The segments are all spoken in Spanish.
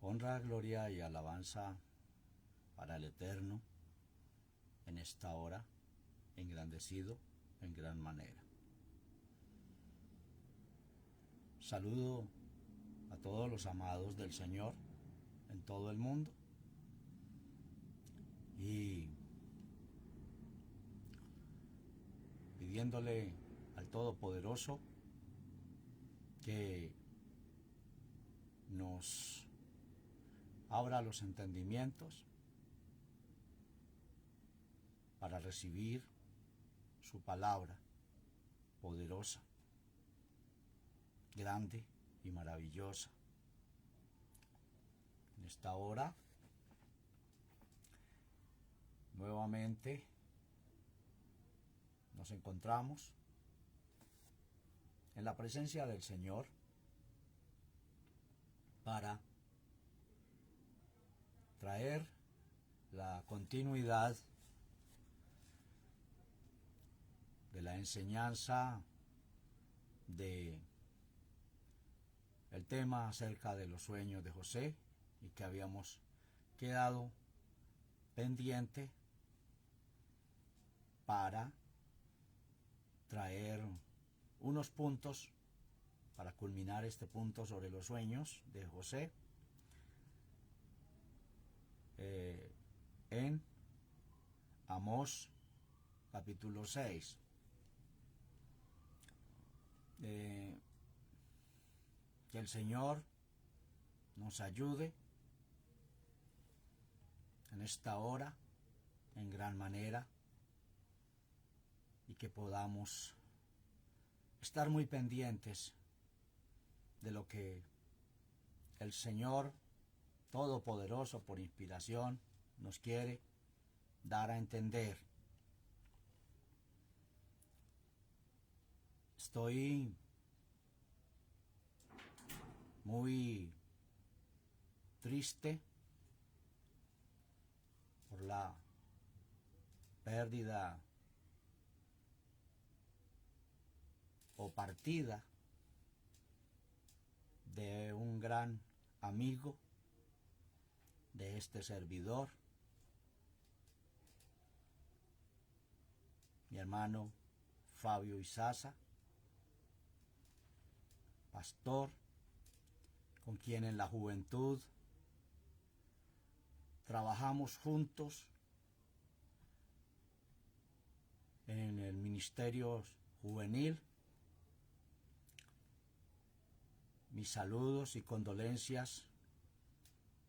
Honra, gloria y alabanza para el Eterno en esta hora, engrandecido en gran manera. Saludo a todos los amados del Señor en todo el mundo y pidiéndole al Todopoderoso que nos abra los entendimientos para recibir su palabra poderosa, grande y maravillosa. En esta hora, nuevamente nos encontramos en la presencia del Señor para traer la continuidad de la enseñanza de el tema acerca de los sueños de José y que habíamos quedado pendiente para traer unos puntos para culminar este punto sobre los sueños de José en Amós capítulo 6. Que el Señor nos ayude en esta hora en gran manera y que podamos estar muy pendientes de lo que el Señor Todopoderoso por inspiración nos quiere dar a entender. Estoy muy triste por la pérdida o partida de un gran amigo de este servidor, mi hermano Fabio Izaza, pastor, con quien en la juventud trabajamos juntos en el ministerio juvenil. Mis saludos y condolencias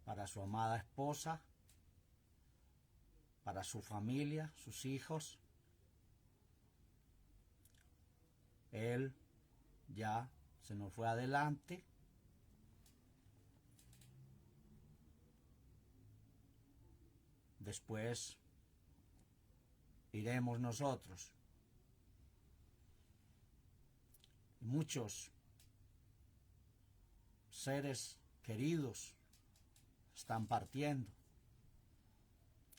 para su amada esposa, para su familia, sus hijos. Él ya se nos fue adelante. Después iremos nosotros. Y muchos seres queridos están partiendo,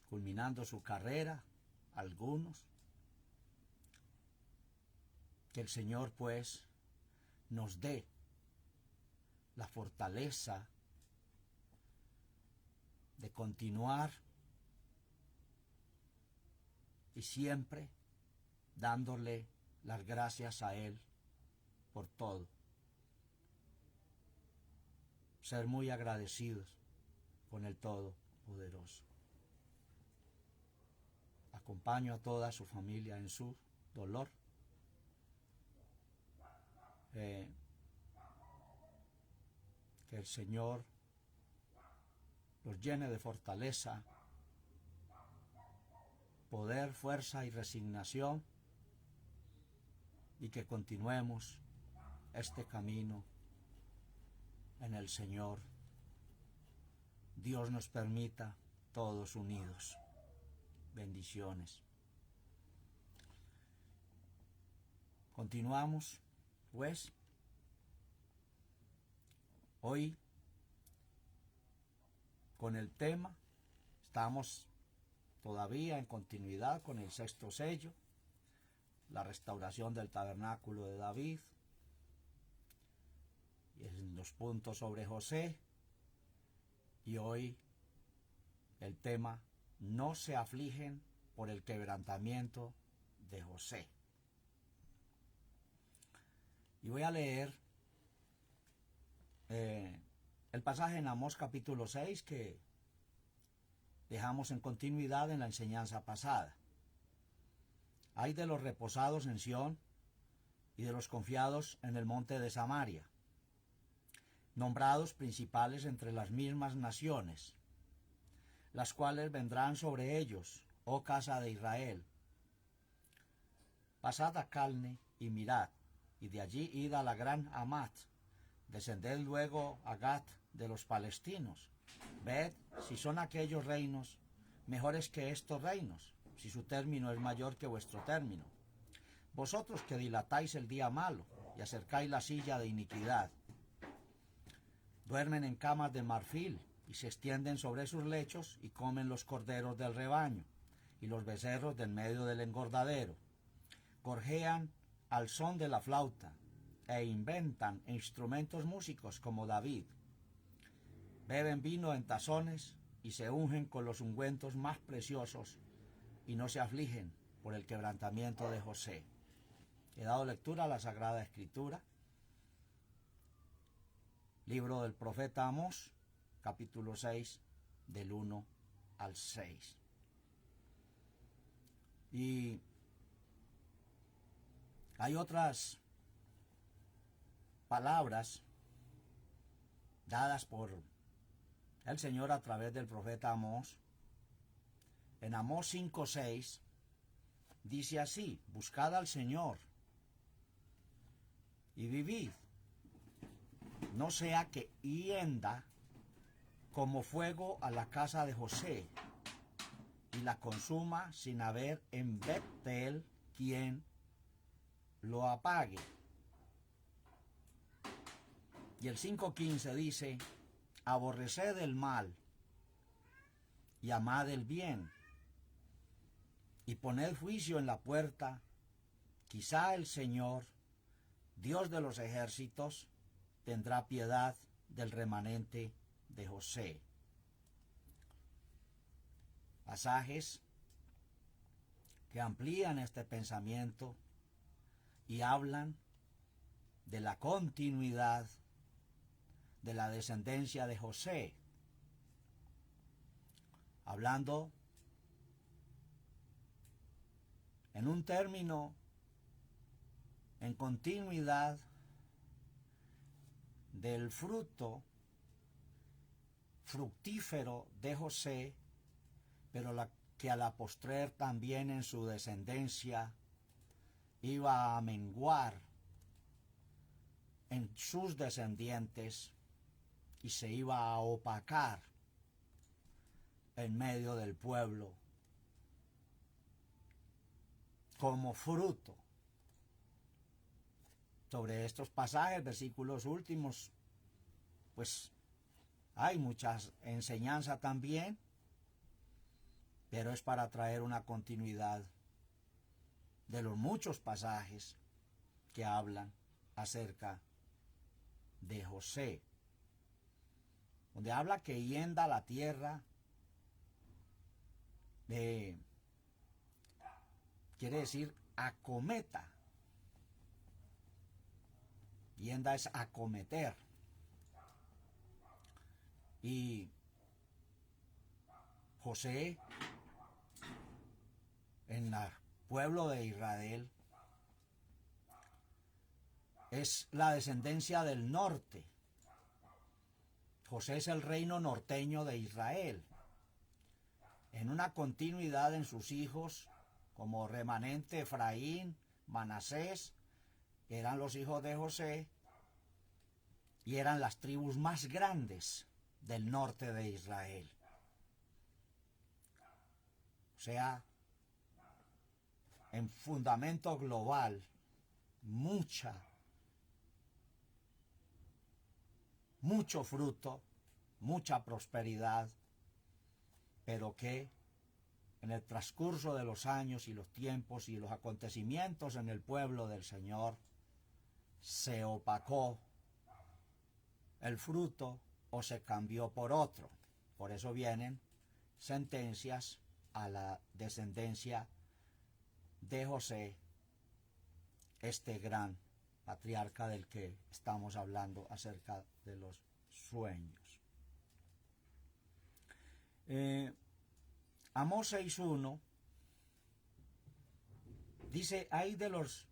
culminando su carrera, algunos. Que el Señor pues nos dé la fortaleza de continuar y siempre dándole las gracias a Él por todo. Ser muy agradecidos con el Todopoderoso. Acompaño a toda su familia en su dolor. Que el Señor los llene de fortaleza, poder, fuerza y resignación, y que continuemos este camino en el Señor. Dios nos permita todos unidos. Bendiciones. Continuamos, pues, hoy con el tema. Estamos todavía en continuidad con el sexto sello, la restauración del tabernáculo de David, y en los puntos sobre José, Y hoy el tema: no se afligen por el quebrantamiento de José. Y voy a leer el pasaje en Amós capítulo 6 que dejamos en continuidad en la enseñanza pasada. Ay de los reposados en Sión y de los confiados en el monte de Samaria, nombrados principales entre las mismas naciones, las cuales vendrán sobre ellos, oh casa de Israel. Pasad a Calne y mirad, y de allí id a la gran Hamat, descended luego a Gat de los palestinos. Ved si son aquellos reinos mejores que estos reinos, si su término es mayor que vuestro término. Vosotros que dilatáis el día malo y acercáis la silla de iniquidad, duermen en camas de marfil y se extienden sobre sus lechos y comen los corderos del rebaño y los becerros del medio del engordadero. Gorjean al son de la flauta e inventan instrumentos músicos como David. Beben vino en tazones y se ungen con los ungüentos más preciosos y no se afligen por el quebrantamiento de José. He dado lectura a la Sagrada Escritura, libro del profeta Amós, capítulo 6, del 1 al 6. Y hay otras palabras dadas por el Señor a través del profeta Amós. En Amós 5:6 dice así: buscad al Señor y vivid, no sea que hienda como fuego a la casa de José y la consuma sin haber en Betel quien lo apague. Y el 5:15 dice: aborreced el mal y amad el bien, y poned juicio en la puerta, quizá el Señor, Dios de los ejércitos, tendrá piedad del remanente de José. Pasajes que amplían este pensamiento y hablan de la continuidad de la descendencia de José, hablando en un término en continuidad del fruto fructífero de José, pero que a la postrer también en su descendencia iba a menguar en sus descendientes y se iba a opacar en medio del pueblo como fruto. Sobre estos pasajes, versículos últimos, pues hay muchas enseñanzas también, pero es para traer una continuidad de los muchos pasajes que hablan acerca de José, donde habla que hienda la tierra, quiere decir acometa. Hienda es acometer. Y José, en el pueblo de Israel, es la descendencia del norte. José es el reino norteño de Israel. En una continuidad en sus hijos, como remanente Efraín, Manasés, eran los hijos de José y eran las tribus más grandes del norte de Israel. O sea, en fundamento global, mucho fruto, mucha prosperidad, pero que en el transcurso de los años y los tiempos y los acontecimientos en el pueblo del Señor, se opacó el fruto o se cambió por otro. Por eso vienen sentencias a la descendencia de José, este gran patriarca del que estamos hablando acerca de los sueños. Amós 6:1 dice: hay de los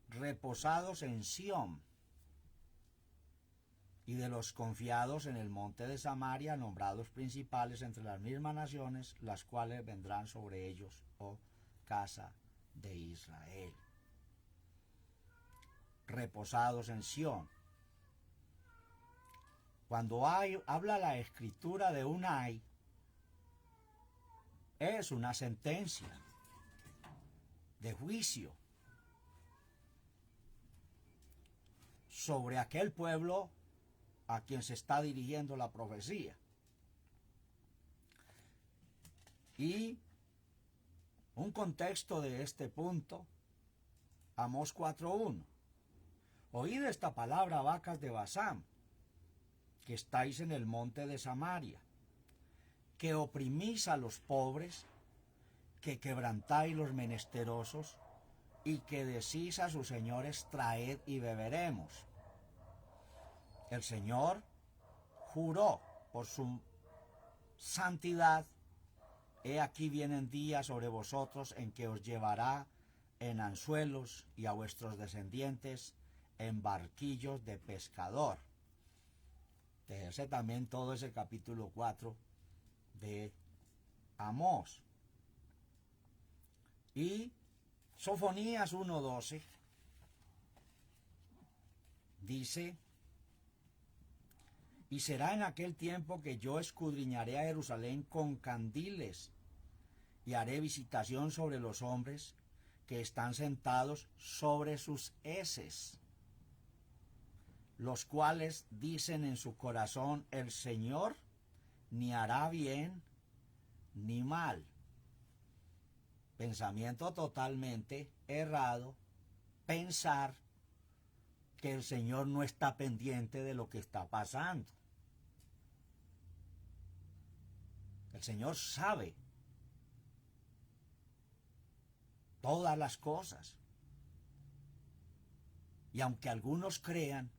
reposados en Sión y de los confiados en el monte de Samaria, nombrados principales entre las mismas naciones, las cuales vendrán sobre ellos, oh casa de Israel. Reposados en Sión. Cuando habla la escritura de un ay, es una sentencia de juicio sobre aquel pueblo a quien se está dirigiendo la profecía. Y un contexto de este punto, Amós 4:1. Oíd esta palabra, vacas de Basán, que estáis en el monte de Samaria, que oprimís a los pobres, que quebrantáis los menesterosos, y que decís a sus señores: traed y beberemos. El Señor juró por su santidad: he aquí vienen días sobre vosotros en que os llevará en anzuelos y a vuestros descendientes en barquillos de pescador. Leerse también todo ese capítulo 4 de Amós. Y Sofonías 1:12 dice: y será en aquel tiempo que yo escudriñaré a Jerusalén con candiles y haré visitación sobre los hombres que están sentados sobre sus heces, los cuales dicen en su corazón: el Señor ni hará bien ni mal. Pensamiento totalmente errado, pensar que el Señor no está pendiente de lo que está pasando. El Señor sabe todas las cosas. Y aunque algunos crean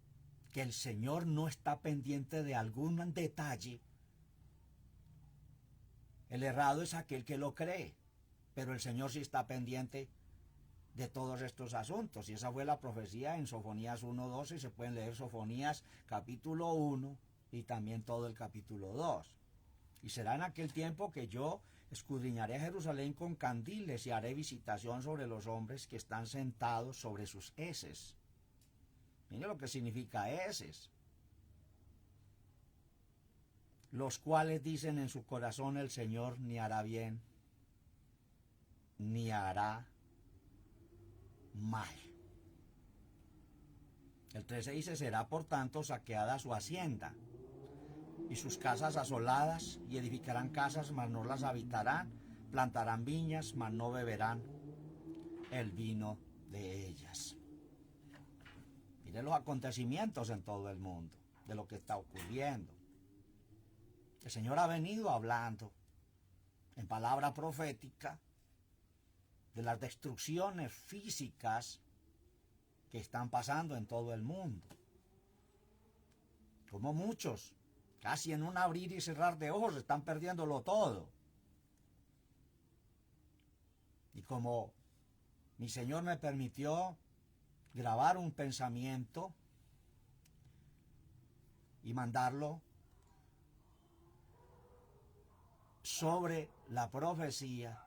que el Señor no está pendiente de algún detalle, el errado es aquel que lo cree. Pero el Señor sí está pendiente de todos estos asuntos. Y esa fue la profecía en Sofonías 1:12. Se pueden leer Sofonías capítulo 1 y también todo el capítulo 2. Y será en aquel tiempo que yo escudriñaré a Jerusalén con candiles y haré visitación sobre los hombres que están sentados sobre sus heces. Mire lo que significa heces. Los cuales dicen en su corazón: el Señor ni hará bien ni hará mal. El 13 dice: será por tanto saqueada su hacienda y sus casas asoladas, y edificarán casas, mas no las habitarán, plantarán viñas, mas no beberán el vino de ellas. Miren los acontecimientos en todo el mundo, de lo que está ocurriendo. El Señor ha venido hablando en palabra profética de las destrucciones físicas que están pasando en todo el mundo. Como muchos, casi en un abrir y cerrar de ojos, están perdiéndolo todo. Y como mi Señor me permitió grabar un pensamiento y mandarlo sobre la profecía,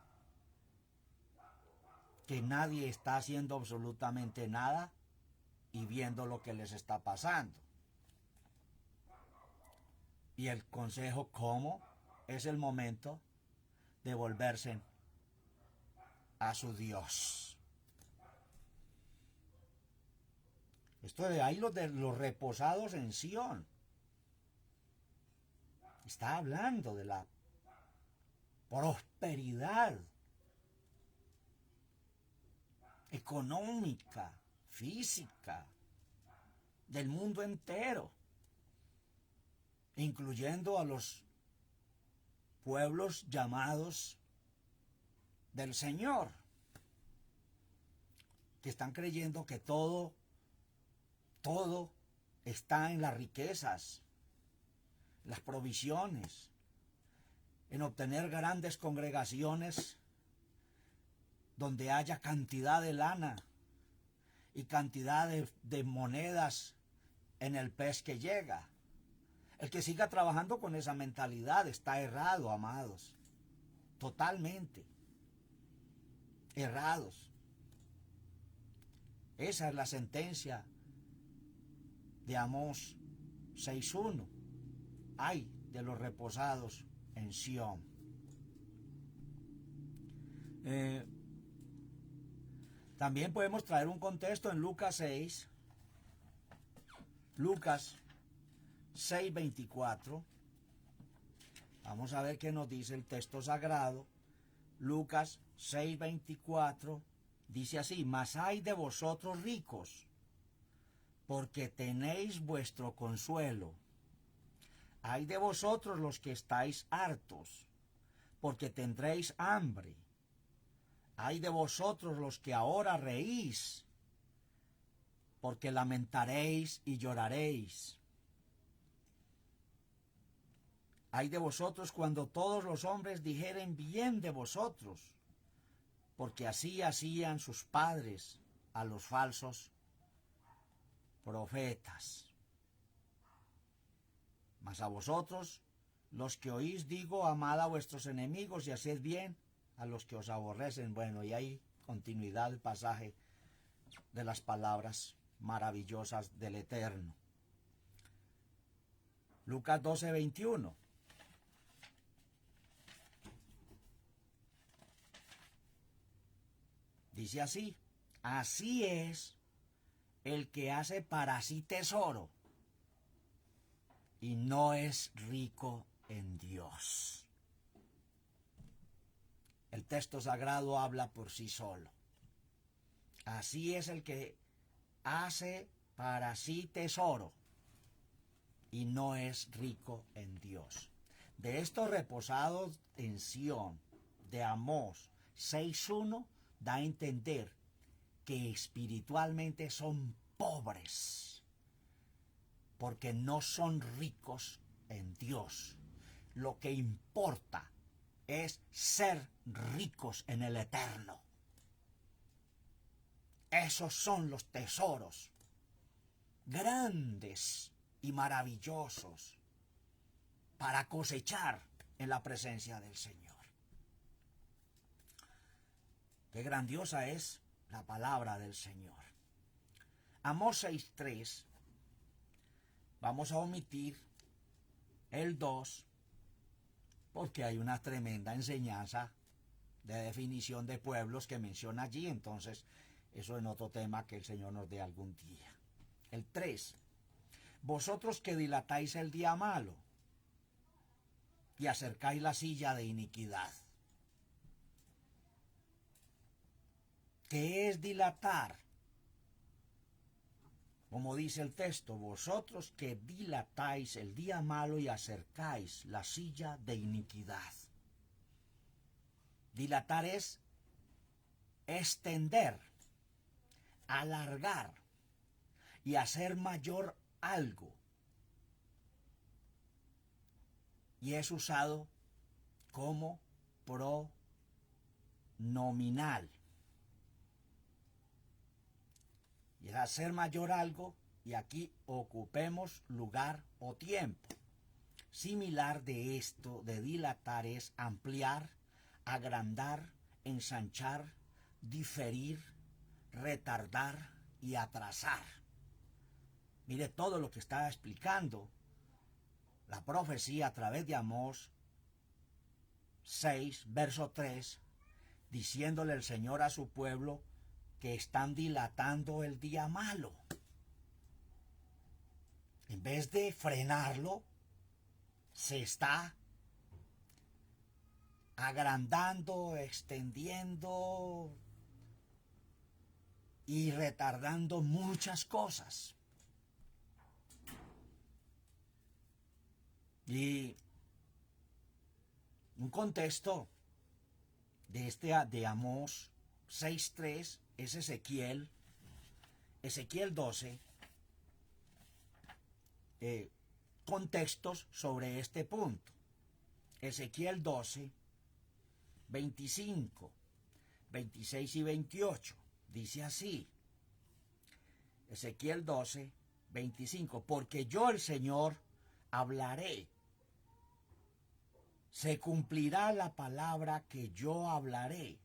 que nadie está haciendo absolutamente nada y viendo lo que les está pasando. Y el consejo: ¿cómo? Es el momento de volverse a su Dios. Esto de ahí de los reposados en Sión. Está hablando de la prosperidad económica, física, del mundo entero, incluyendo a los pueblos llamados del Señor, que están creyendo que todo está en las riquezas, las provisiones, en obtener grandes congregaciones donde haya cantidad de lana y cantidad de monedas en el pez que llega. El que siga trabajando con esa mentalidad está errado, amados. Totalmente errados. Esa es la sentencia de Amós 6:1. Ay de los reposados en Sión. También podemos traer un contexto en Lucas 6. Lucas 6:24. Vamos a ver qué nos dice el texto sagrado. Lucas 6:24 dice así: mas ay de vosotros ricos, porque tenéis vuestro consuelo. Ay de vosotros los que estáis hartos, porque tendréis hambre. Ay de vosotros los que ahora reís, porque lamentaréis y lloraréis. Ay de vosotros cuando todos los hombres dijeren bien de vosotros, porque así hacían sus padres a los falsos profetas. Mas a vosotros, los que oís, digo, amad a vuestros enemigos y haced bien a los que os aborrecen. Bueno, y hay continuidad del pasaje de las palabras maravillosas del Eterno. Lucas 12:21. Dice así: así es el que hace para sí tesoro y no es rico en Dios. El texto sagrado habla por sí solo. Así es el que hace para sí tesoro y no es rico en Dios. De estos reposados en Sión, de Amós 6:1, da a entender que espiritualmente son pobres, porque no son ricos en Dios. Lo que importa es ser ricos en el Eterno. Esos son los tesoros grandes y maravillosos para cosechar en la presencia del Señor. Qué grandiosa es la palabra del Señor. Amós 6:3. Vamos a omitir el 2 porque hay una tremenda enseñanza de definición de pueblos que menciona allí. Entonces, eso es otro tema que el Señor nos dé algún día. El 3. Vosotros que dilatáis el día malo y acercáis la silla de iniquidad. ¿Qué es dilatar? Como dice el texto, vosotros que dilatáis el día malo y acercáis la silla de iniquidad. Dilatar es extender, alargar y hacer mayor algo. Y es usado como pronominal. Y es hacer mayor algo, y aquí ocupemos lugar o tiempo. Similar de esto, de dilatar, es ampliar, agrandar, ensanchar, diferir, retardar y atrasar. Mire todo lo que está explicando la profecía a través de Amós 6, verso 3, diciéndole el Señor a su pueblo que están dilatando el día malo. En vez de frenarlo, se está agrandando, extendiendo y retardando muchas cosas. Y Un contexto de Amós 6:3 es Ezequiel 12, contextos sobre este punto. Ezequiel 12, 25, 26 y 28, dice así. Ezequiel 12, 25, porque yo el Señor hablaré. Se cumplirá la palabra que yo hablaré.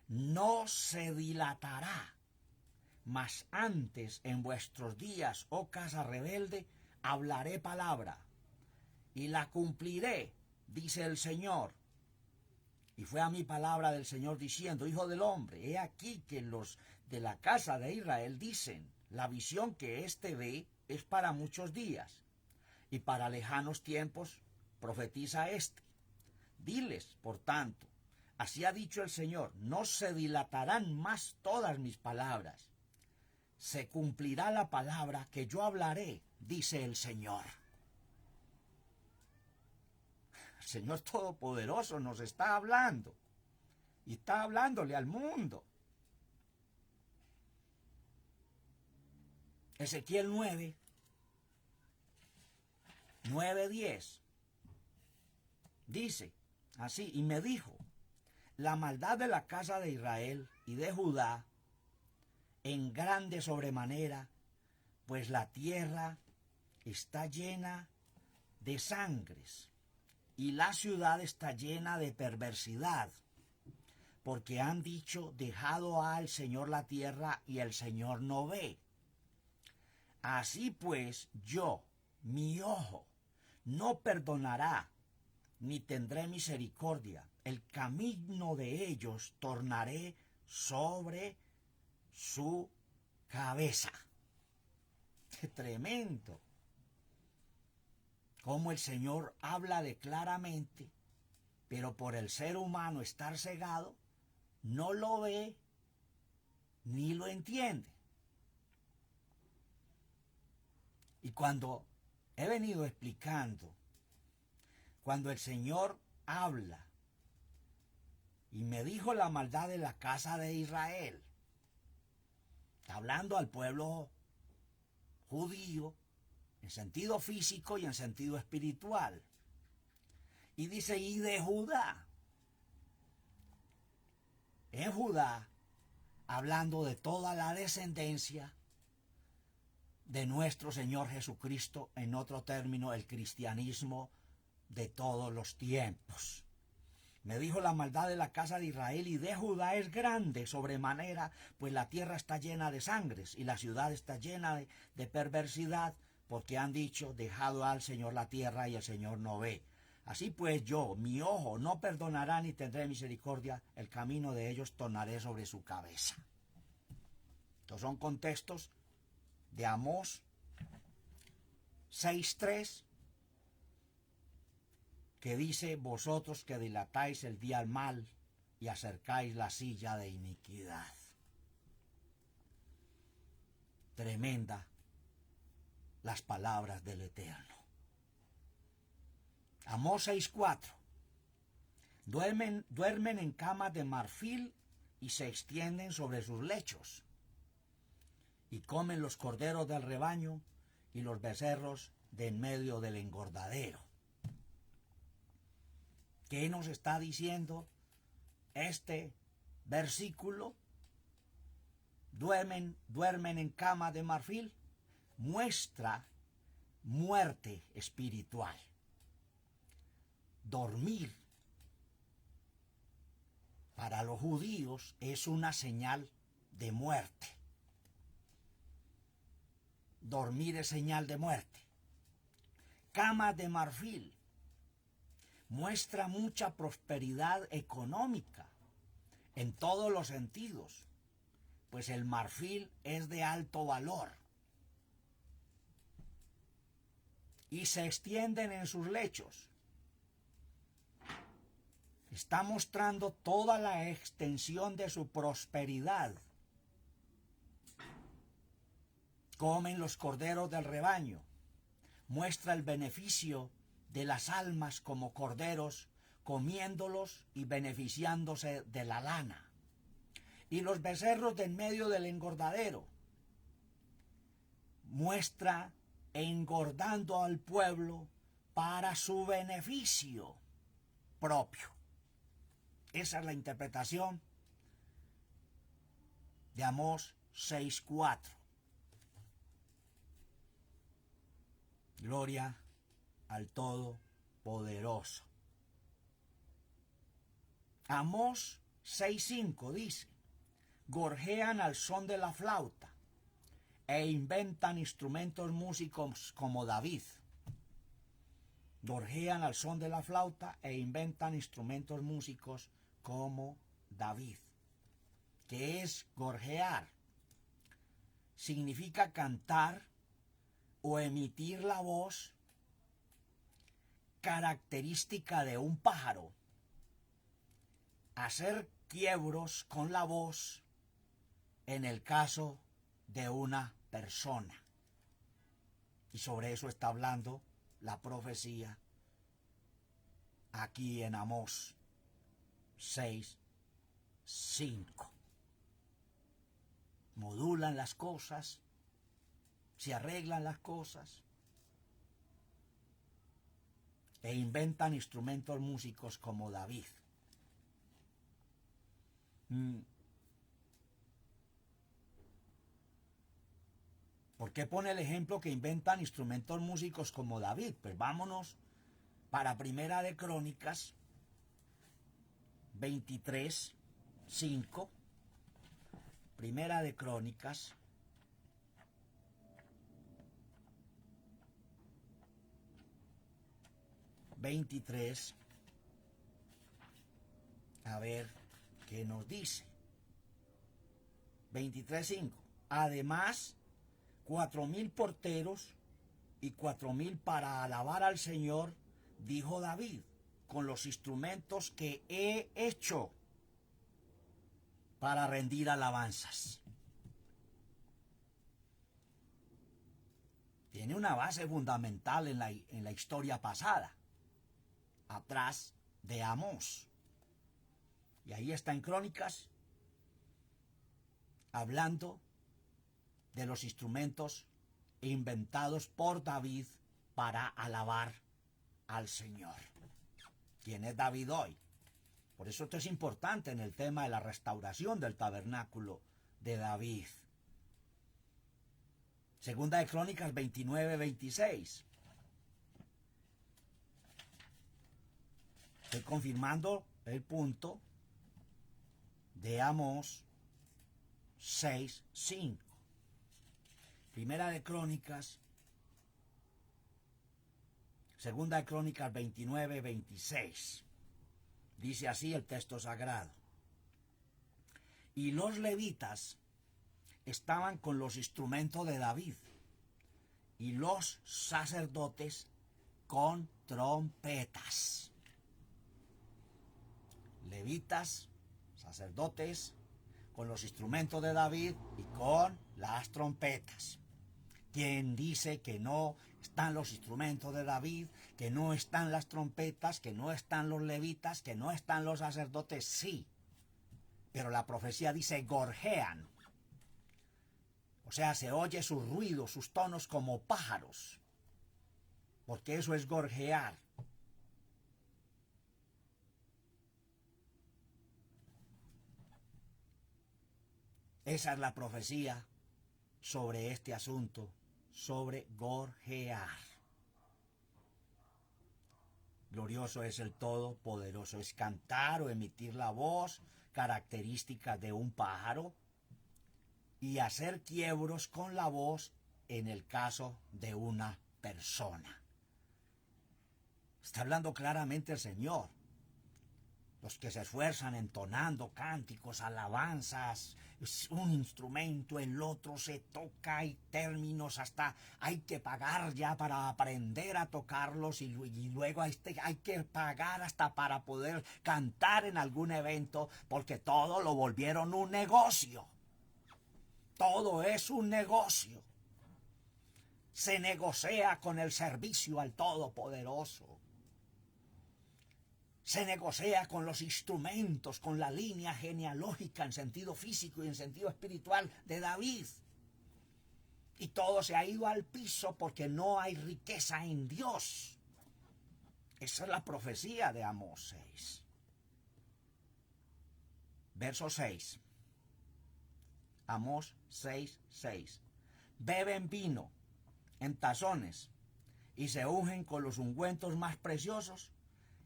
No se dilatará, mas antes en vuestros días, oh casa rebelde, hablaré palabra, y la cumpliré, dice el Señor. Y fue a mí palabra del Señor diciendo, hijo del hombre, he aquí que los de la casa de Israel dicen, la visión que éste ve es para muchos días, y para lejanos tiempos profetiza éste. Diles, por tanto, así ha dicho el Señor, no se dilatarán más todas mis palabras. Se cumplirá la palabra que yo hablaré, dice el Señor. El Señor Todopoderoso nos está hablando y está hablándole al mundo. Ezequiel 9, 10 dice así, y me dijo, la maldad de la casa de Israel y de Judá en grande sobremanera, pues la tierra está llena de sangres y la ciudad está llena de perversidad, porque han dicho, dejado ha el Señor la tierra y el Señor no ve. Así pues yo, mi ojo, no perdonará, ni tendré misericordia. El camino de ellos tornaré sobre su cabeza. ¡Qué tremendo! Como el Señor habla de claramente, pero por el ser humano estar cegado, no lo ve ni lo entiende. Y cuando he venido explicando, cuando el Señor habla y me dijo la maldad de la casa de Israel, está hablando al pueblo judío en sentido físico y en sentido espiritual. Y dice, y de Judá. En Judá, hablando de toda la descendencia de nuestro Señor Jesucristo, en otro término, el cristianismo de todos los tiempos. Me dijo, la maldad de la casa de Israel y de Judá es grande sobremanera, pues la tierra está llena de sangres y la ciudad está llena de perversidad, porque han dicho, dejado al Señor la tierra y el Señor no ve. Así pues yo, mi ojo, no perdonará ni tendré misericordia, el camino de ellos tornaré sobre su cabeza. Estos son contextos de Amós 6:3, que dice, vosotros que dilatáis el día al mal y acercáis la silla de iniquidad. Tremenda las palabras del Eterno. Amós 6:4. Duermen en camas de marfil y se extienden sobre sus lechos. Y comen los corderos del rebaño y los becerros de en medio del engordadero. ¿Qué nos está diciendo este versículo? Duermen en cama de marfil. Muestra muerte espiritual. Dormir para los judíos es una señal de muerte. Dormir es señal de muerte. Cama de marfil muestra mucha prosperidad económica en todos los sentidos, pues el marfil es de alto valor. Y se extienden en sus lechos. Está mostrando toda la extensión de su prosperidad. Comen los corderos del rebaño. Muestra el beneficio de las almas como corderos, comiéndolos y beneficiándose de la lana. Y los becerros de en medio del engordadero muestra engordando al pueblo para su beneficio propio. Esa es la interpretación de Amós 6:4. Gloria al Todopoderoso. Amós 6:5 dice: gorjean al son de la flauta e inventan instrumentos músicos como David. Gorjean al son de la flauta e inventan instrumentos músicos como David. ¿Qué es gorjear? Significa cantar o emitir la voz característica de un pájaro. Hacer quiebros con la voz en el caso de una persona. Y sobre eso está hablando la profecía aquí en Amós 6:5. Modulan las cosas, se arreglan las cosas e inventan instrumentos músicos como David. ¿Por qué pone el ejemplo que inventan instrumentos músicos como David? Pues vámonos para Primera de Crónicas 23:5. Primera de Crónicas 23. A ver qué nos dice. 23:5. Además, 4,000 porteros y 4,000 para alabar al Señor, dijo David, con los instrumentos que he hecho para rendir alabanzas. Tiene una base fundamental en la historia pasada, atrás de Amós. Y ahí está en Crónicas, hablando de los instrumentos inventados por David para alabar al Señor. ¿Quién es David hoy? Por eso esto es importante en el tema de la restauración del tabernáculo de David. Segunda de Crónicas 29:26. Estoy confirmando el punto de Amós 6:5. Primera de Crónicas, Segunda de Crónicas 29:26. Dice así el texto sagrado. Y los levitas estaban con los instrumentos de David, y los sacerdotes con trompetas. Levitas, sacerdotes, con los instrumentos de David y con las trompetas. Quien dice que no están los instrumentos de David, que no están las trompetas, que no están los levitas, que no están los sacerdotes? Sí, pero la profecía dice gorjean. O sea, se oye sus ruidos, sus tonos como pájaros, porque eso es gorjear. Esa es la profecía sobre este asunto, sobre gorjear. Glorioso es el Todopoderoso. Es cantar o emitir la voz, característica de un pájaro, y hacer quiebros con la voz en el caso de una persona. Está hablando claramente el Señor. Los que se esfuerzan entonando cánticos, alabanzas, es un instrumento, el otro se toca, hay términos, hasta hay que pagar ya para aprender a tocarlos, y luego hay que pagar hasta para poder cantar en algún evento, porque todo lo volvieron un negocio. Todo es un negocio. se negocia con el servicio al Todopoderoso. Se negocia con los instrumentos, con la línea genealógica en sentido físico y en sentido espiritual de David. Y todo se ha ido al piso porque no hay riqueza en Dios. Esa es la profecía de Amós 6. Verso 6. Amós 6:6. Beben vino en tazones y se ungen con los ungüentos más preciosos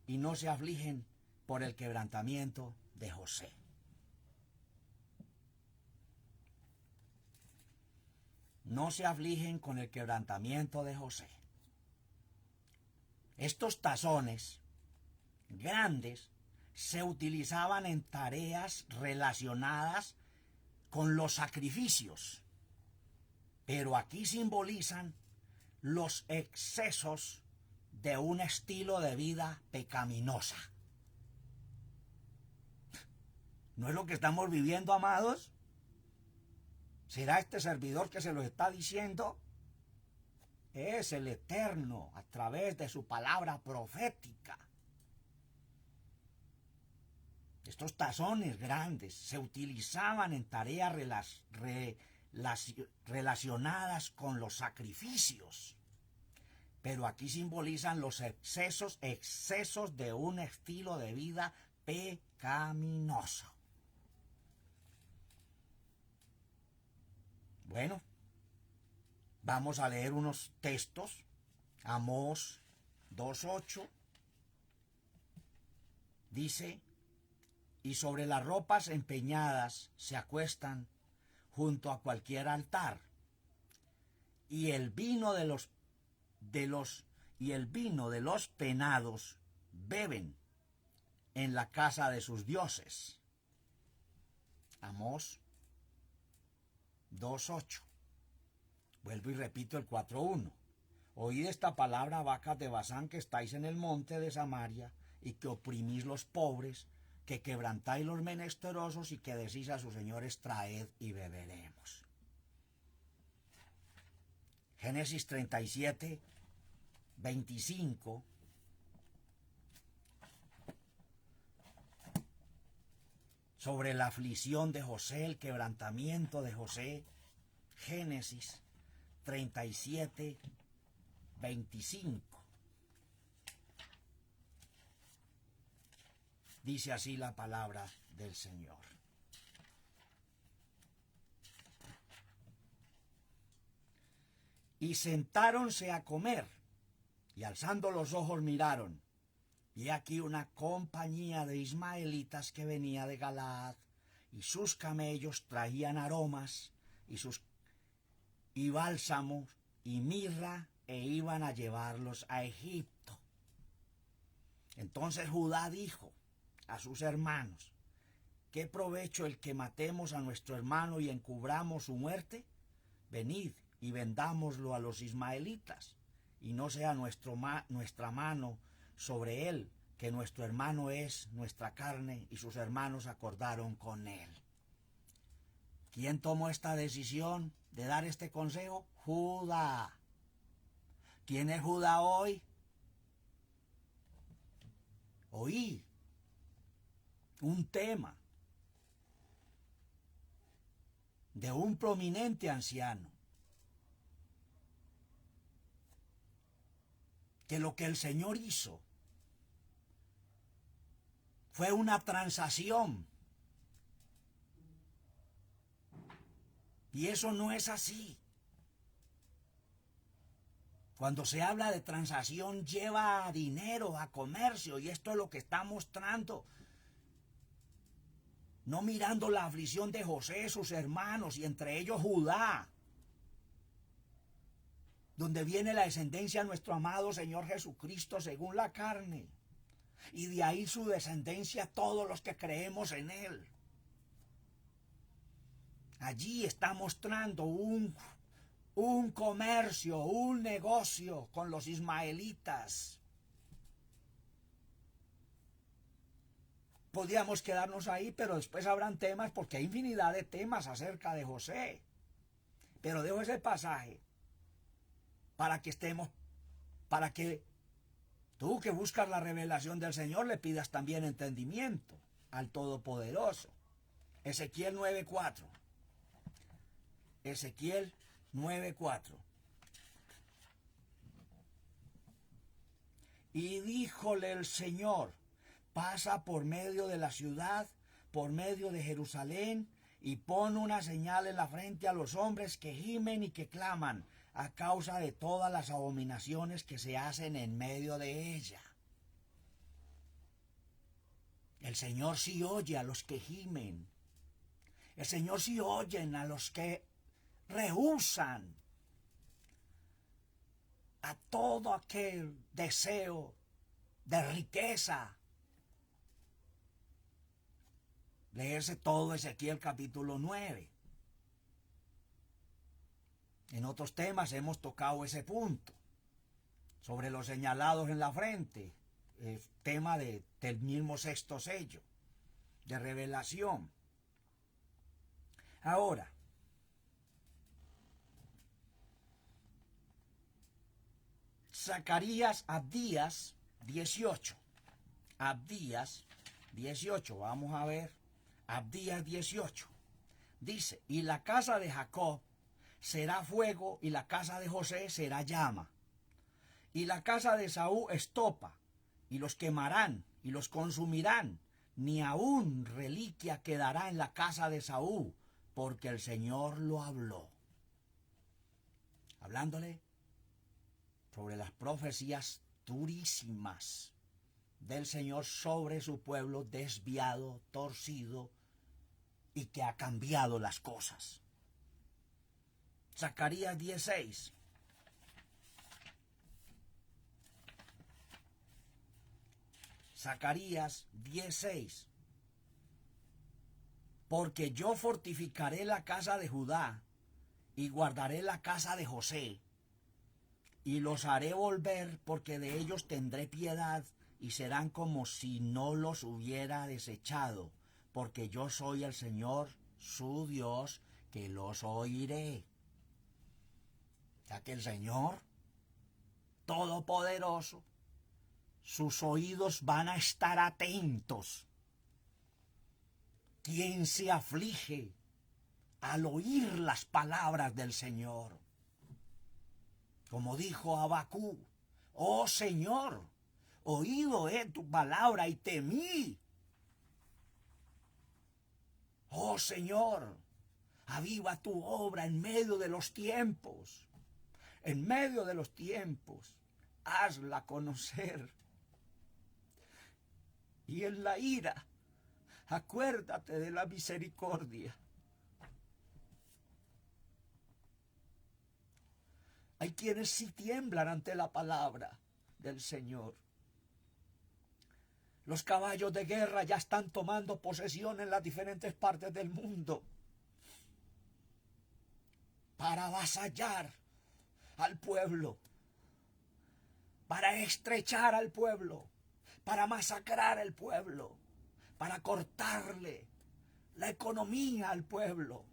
y no se afligen por el quebrantamiento de José. No se afligen con el quebrantamiento de José. Estos tazones grandes se utilizaban en tareas relacionadas con los sacrificios, pero aquí simbolizan los excesos de un estilo de vida pecaminosa. ¿No es lo que estamos viviendo, amados? ¿Será este servidor que se lo está diciendo? Es el Eterno a través de su palabra profética. Estos tazones grandes se utilizaban en tareas relacionadas con los sacrificios, pero aquí simbolizan los excesos de un estilo de vida pecaminoso. Bueno, vamos a leer unos textos. Amós 2:8 dice: y sobre las ropas empeñadas se acuestan junto a cualquier altar, y el vino de los penados beben en la casa de sus dioses. Amós 2:8. Vuelvo y repito el 4:1. Oíd esta palabra, vacas de Basán, que estáis en el monte de Samaria, y que oprimís los pobres, que quebrantáis los menesterosos, y que decís a sus señores: traed y beberemos. Génesis 37:25. Sobre la aflicción de José, el quebrantamiento de José. Génesis 37:25. Dice así la palabra del Señor. Y sentáronse a comer, y alzando los ojos miraron, y aquí una compañía de ismaelitas que venía de Galaad, y sus camellos traían aromas, y bálsamos, y mirra, e iban a llevarlos a Egipto. Entonces Judá dijo a sus hermanos: ¿qué provecho el que matemos a nuestro hermano y encubramos su muerte? Venid y vendámoslo a los ismaelitas, y no sea nuestra mano sobre él, que nuestro hermano es nuestra carne. Y sus hermanos acordaron con él. ¿Quién tomó esta decisión de dar este consejo? Judá. ¿Quién es Judá hoy? Oí un tema de un prominente anciano, que lo que el Señor hizo fue una transacción. Y eso no es así. Cuando se habla de transacción, lleva a dinero, a comercio, y esto es lo que está mostrando. No mirando la aflicción de José, sus hermanos, y entre ellos Judá, donde viene la descendencia de nuestro amado Señor Jesucristo según la carne, y de ahí su descendencia todos los que creemos en él. Allí está mostrando un comercio, un negocio con los ismaelitas. Podríamos quedarnos ahí, pero después habrán temas, porque hay infinidad de temas acerca de José. Pero dejo ese pasaje para que estemos, para que tú que buscas la revelación del Señor le pidas también entendimiento al Todopoderoso. Ezequiel 9:4. Ezequiel 9:4. Y díjole el Señor, pasa por medio de la ciudad, por medio de Jerusalén, y pon una señal en la frente a los hombres que gimen y que claman a causa de todas las abominaciones que se hacen en medio de ella. El Señor sí oye a los que gimen. El Señor sí oye a los que rehúsan a todo aquel deseo de riqueza. Leerse todo Ezequiel capítulo 9. En otros temas hemos tocado ese punto, sobre los señalados en la frente, el tema del mismo sexto sello, de revelación. Ahora, Zacarías, Abdías 18. Abdías 18, vamos a ver. Abdías 18. Dice, y la casa de Jacob será fuego, y la casa de José será llama. Y la casa de Esaú estopa, y los quemarán, y los consumirán. Ni aún reliquia quedará en la casa de Esaú, porque el Señor lo habló. Hablándole sobre las profecías durísimas del Señor sobre su pueblo desviado, torcido y que ha cambiado las cosas. Zacarías 16. Zacarías 16. Porque yo fortificaré la casa de Judá y guardaré la casa de José, y los haré volver, porque de ellos tendré piedad, y serán como si no los hubiera desechado, porque yo soy el Señor, su Dios, que los oiré. Ya que el Señor Todopoderoso, sus oídos van a estar atentos. ¿Quién se aflige al oír las palabras del Señor? Como dijo Abacú, oh Señor, oído he tu palabra y temí. Oh Señor, aviva tu obra en medio de los tiempos. En medio de los tiempos, hazla conocer. Y en la ira, acuérdate de la misericordia. Hay quienes sí tiemblan ante la palabra del Señor. Los caballos de guerra ya están tomando posesión en las diferentes partes del mundo para avasallar al pueblo, para estrechar al pueblo, para masacrar al pueblo, para cortarle la economía al pueblo.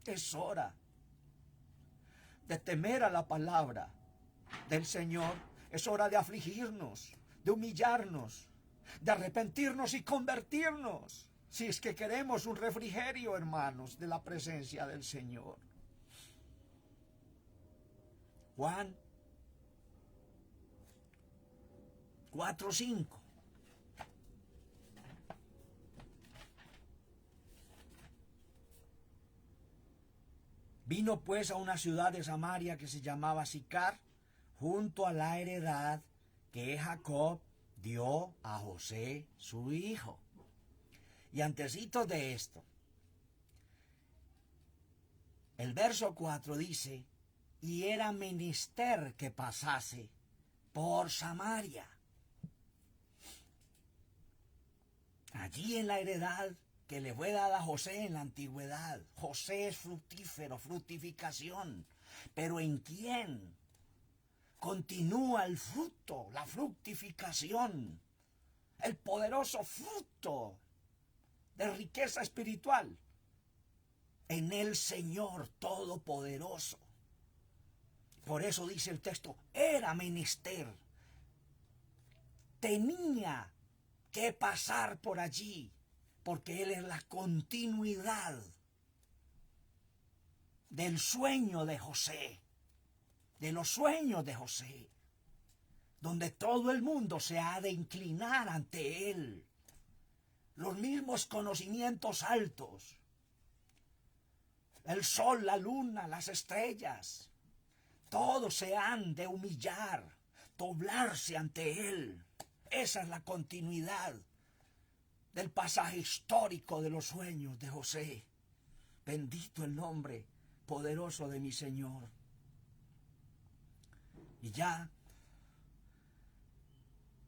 Es hora de temer a la palabra del Señor. Es hora de afligirnos, de humillarnos, de arrepentirnos y convertirnos, si es que queremos un refrigerio, hermanos, de la presencia del Señor. Juan 4:5. Vino pues a una ciudad de Samaria que se llamaba Sicar, junto a la heredad que Jacob dio a José su hijo. Y antesito de esto, el verso 4 dice, y era menester que pasase por Samaria. Allí en la heredad que le fue dada a José en la antigüedad. José es fructífero, fructificación. Pero ¿en quién continúa el fruto, la fructificación? El poderoso fruto de riqueza espiritual. En el Señor Todopoderoso. Por eso dice el texto, era menester. Tenía que pasar por allí, porque él es la continuidad del sueño de José, de los sueños de José, donde todo el mundo se ha de inclinar ante él. Los mismos conocimientos altos, el sol, la luna, las estrellas, todos se han de humillar, doblarse ante él. Esa es la continuidad del pasaje histórico de los sueños de José. Bendito el nombre poderoso de mi Señor. Y ya,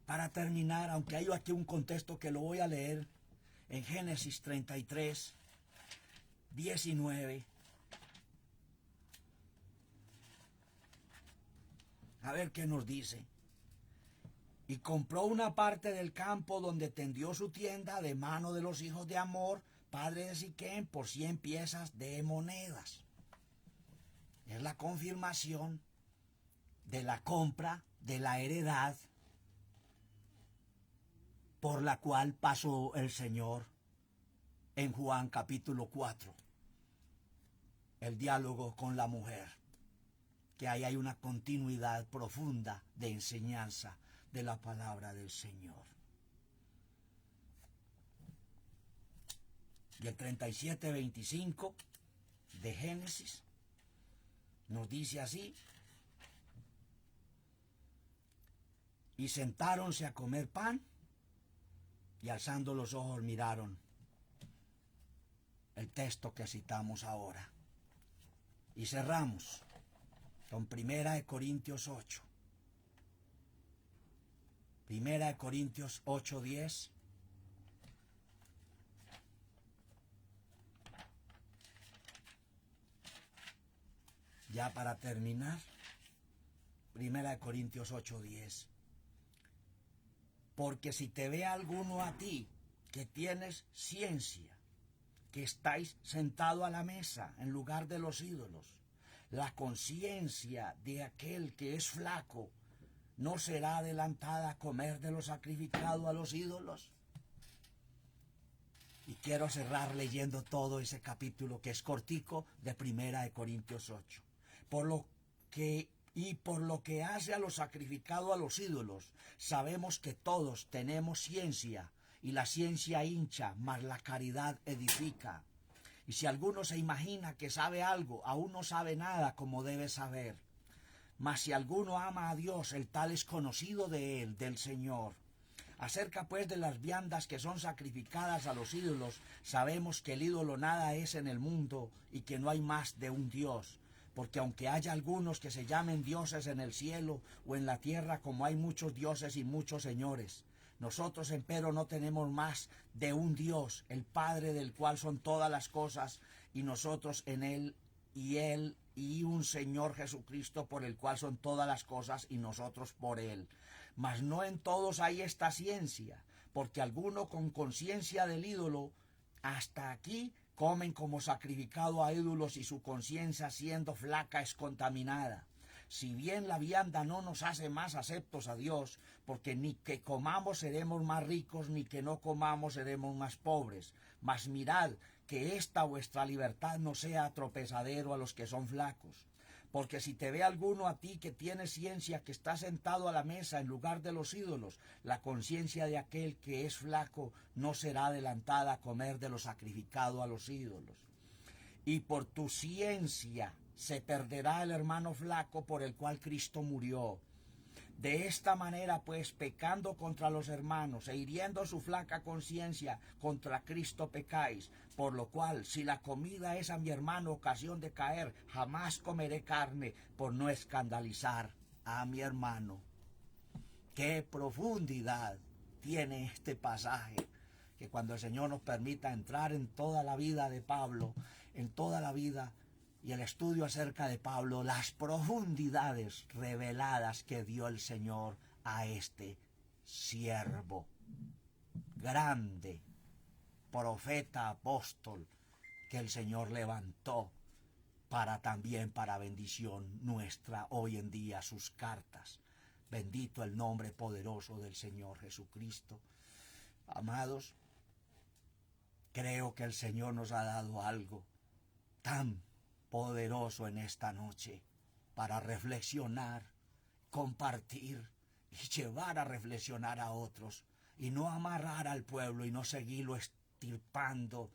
para terminar, aunque hay aquí un contexto que lo voy a leer en Génesis 33, 19. A ver qué nos dice. Y compró una parte del campo donde tendió su tienda de mano de los hijos de Amor, padre de Siquem, por 100 piezas de monedas. Es la confirmación de la compra de la heredad por la cual pasó el Señor en Juan capítulo 4. El diálogo con la mujer, que ahí hay una continuidad profunda de enseñanza de la palabra del Señor. Y el 37:25 de Génesis nos dice así: y sentáronse a comer pan, y alzando los ojos miraron el texto que citamos ahora. Y cerramos con 1 Corintios 8. 1 Corintios 8:10. Ya para terminar, 1 Corintios 8:10. Porque si te ve alguno a ti que tienes ciencia, que estáis sentado a la mesa en lugar de los ídolos, la conciencia de aquel que es flaco no será adelantada a comer de lo sacrificado a los ídolos. Y quiero cerrar leyendo todo ese capítulo que es cortico de 1 Corintios 8. Por lo que hace a lo sacrificado a los ídolos, sabemos que todos tenemos ciencia, y la ciencia hincha, mas la caridad edifica. Y si alguno se imagina que sabe algo, aún no sabe nada como debe saber. Mas si alguno ama a Dios, el tal es conocido de él, del Señor. Acerca pues de las viandas que son sacrificadas a los ídolos, sabemos que el ídolo nada es en el mundo y que no hay más de un Dios. Porque aunque haya algunos que se llamen dioses en el cielo o en la tierra, como hay muchos dioses y muchos señores, nosotros empero no tenemos más de un Dios, el Padre, del cual son todas las cosas, y nosotros en él, y un Señor Jesucristo, por el cual son todas las cosas, y nosotros por él. Mas no en todos hay esta ciencia, porque alguno con conciencia del ídolo hasta aquí comen como sacrificado a ídolos, y su conciencia, siendo flaca, es contaminada. Si bien la vianda no nos hace más aceptos a Dios, porque ni que comamos seremos más ricos, ni que no comamos seremos más pobres. Mas mirad que esta vuestra libertad no sea tropezadero a los que son flacos. Porque si te ve alguno a ti que tiene ciencia, que está sentado a la mesa en lugar de los ídolos, la conciencia de aquel que es flaco no será adelantada a comer de lo sacrificado a los ídolos. Y por tu ciencia se perderá el hermano flaco por el cual Cristo murió. De esta manera, pues, pecando contra los hermanos e hiriendo su flaca conciencia, contra Cristo pecáis. Por lo cual, si la comida es a mi hermano ocasión de caer, jamás comeré carne por no escandalizar a mi hermano. ¡Qué profundidad tiene este pasaje! Que cuando el Señor nos permita entrar en toda la vida de Pablo, en toda la vida y el estudio acerca de Pablo, las profundidades reveladas que dio el Señor a este siervo, grande, profeta, apóstol, que el Señor levantó también para bendición nuestra hoy en día sus cartas. Bendito el nombre poderoso del Señor Jesucristo. Amados, creo que el Señor nos ha dado algo tan poderoso en esta noche para reflexionar, compartir y llevar a reflexionar a otros y no amarrar al pueblo y no seguirlo estirpando,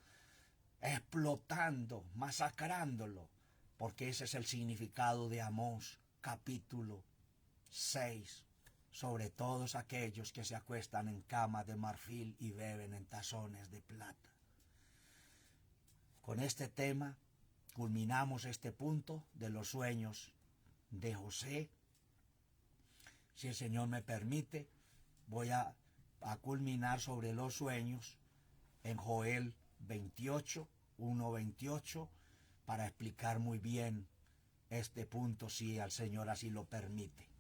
explotando, masacrándolo, porque ese es el significado de Amós capítulo 6, sobre todos aquellos que se acuestan en camas de marfil y beben en tazones de plata. Con este tema culminamos este punto de los sueños de José. Si el Señor me permite, voy a culminar sobre los sueños en Joel 28, 1:28, para explicar muy bien este punto, si al Señor así lo permite.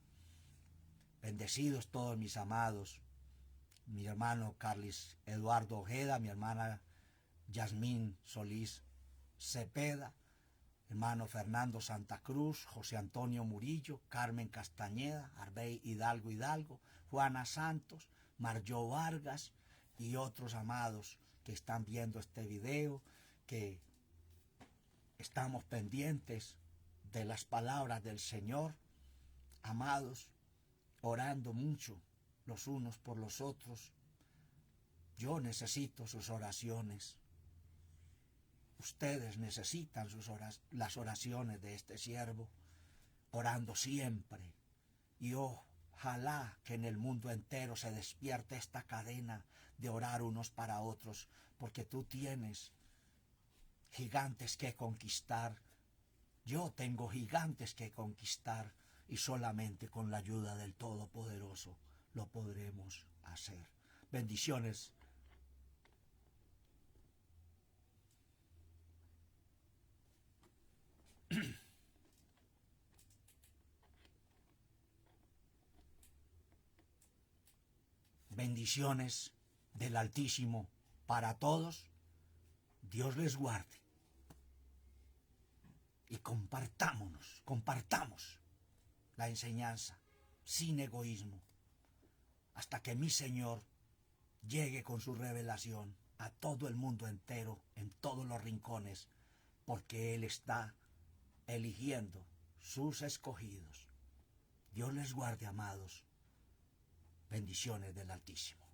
Bendecidos todos mis amados, mi hermano Carlos Eduardo Ojeda, mi hermana Yasmín Solís Cepeda, hermano Fernando Santa Cruz, José Antonio Murillo, Carmen Castañeda, Arbey Hidalgo, Juana Santos, Marjó Vargas y otros amados que están viendo este video, que estamos pendientes de las palabras del Señor, amados, orando mucho los unos por los otros. Yo necesito sus oraciones. Ustedes necesitan las oraciones de este siervo, orando siempre. Y ojalá que en el mundo entero se despierte esta cadena de orar unos para otros, porque tú tienes gigantes que conquistar. Yo tengo gigantes que conquistar y solamente con la ayuda del Todopoderoso lo podremos hacer. Bendiciones. Bendiciones del Altísimo para todos. Dios les guarde. Y compartamos la enseñanza sin egoísmo, hasta que mi Señor llegue con su revelación a todo el mundo entero, en todos los rincones, porque Él está eligiendo sus escogidos. Dios les guarde, amados. Bendiciones del Altísimo.